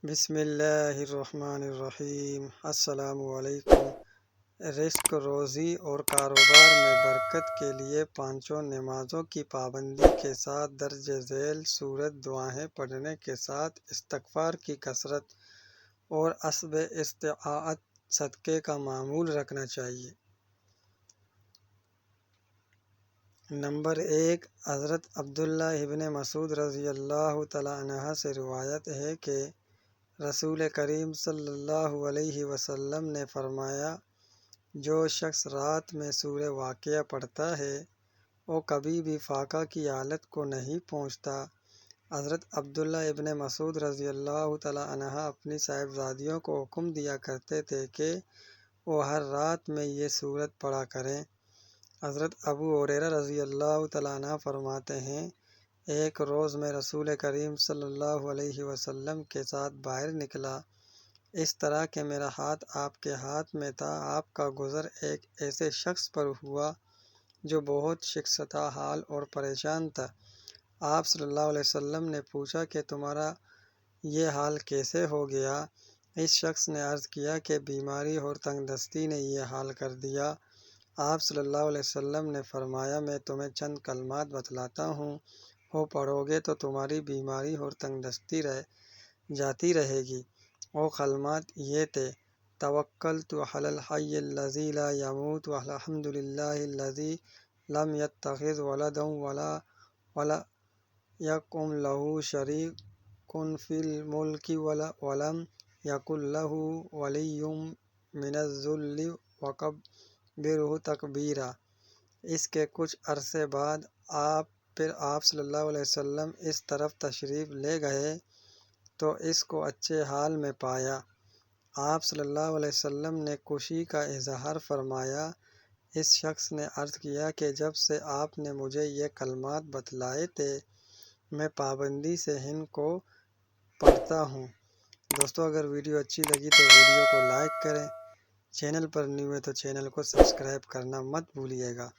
بسم اللہ الرحمن الرحیم۔ السلام علیکم۔ رزق، روزی اور کاروبار میں برکت کے لیے پانچوں نمازوں کی پابندی کے ساتھ درج ذیل صورت دعائیں پڑھنے کے ساتھ استغفار کی کثرت اور اسباب استطاعت صدقے کا معمول رکھنا چاہیے۔ نمبر 1، حضرت عبداللہ ابن مسعود رضی اللہ تعالیٰ عنہ سے روایت ہے کہ رسول کریم صلی اللہ علیہ وسلم نے فرمایا، جو شخص رات میں سورہ واقعہ پڑھتا ہے وہ کبھی بھی فاقہ کی حالت کو نہیں پہنچتا۔ حضرت عبداللہ ابن مسعود رضی اللہ تعالیٰ عنہ اپنی صاحبزادیوں کو حکم دیا کرتے تھے کہ وہ ہر رات میں یہ سورت پڑھا کریں۔ حضرت ابو ہریرہ رضی اللہ تعالیٰ عنہ فرماتے ہیں، ایک روز میں رسول کریم صلی اللہ علیہ وسلم کے ساتھ باہر نکلا، اس طرح کہ میرا ہاتھ آپ کے ہاتھ میں تھا۔ آپ کا گزر ایک ایسے شخص پر ہوا جو بہت شکستہ حال اور پریشان تھا۔ آپ صلی اللہ علیہ وسلم نے پوچھا کہ تمہارا یہ حال کیسے ہو گیا؟ اس شخص نے عرض کیا کہ بیماری اور تنگ دستی نے یہ حال کر دیا۔ آپ صلی اللہ علیہ وسلم نے فرمایا، میں تمہیں چند کلمات بتلاتا ہوں، وہ پڑھو گے تو تمہاری بیماری اور تنگ دستی جاتی رہے گی۔ وہ کلمات یہ تھے، توکلت علی الحی الذی لا یموت والحمد للہ الذی لم یتخذ ولدا ولم یکن لہ شریک فی الملک ولم یکن لہ ولی من الذل وکبرہ تکبیرا۔ اس کے کچھ عرصے بعد پھر آپ صلی اللہ علیہ وسلم اس طرف تشریف لے گئے تو اس کو اچھے حال میں پایا۔ آپ صلی اللہ علیہ وسلم نے خوشی کا اظہار فرمایا۔ اس شخص نے عرض کیا کہ جب سے آپ نے مجھے یہ کلمات بتلائے تھے میں پابندی سے ان کو پڑھتا ہوں۔ دوستو، اگر ویڈیو اچھی لگی تو ویڈیو کو لائک کریں، چینل پر نیو ہے تو چینل کو سبسکرائب کرنا مت بھولیے گا۔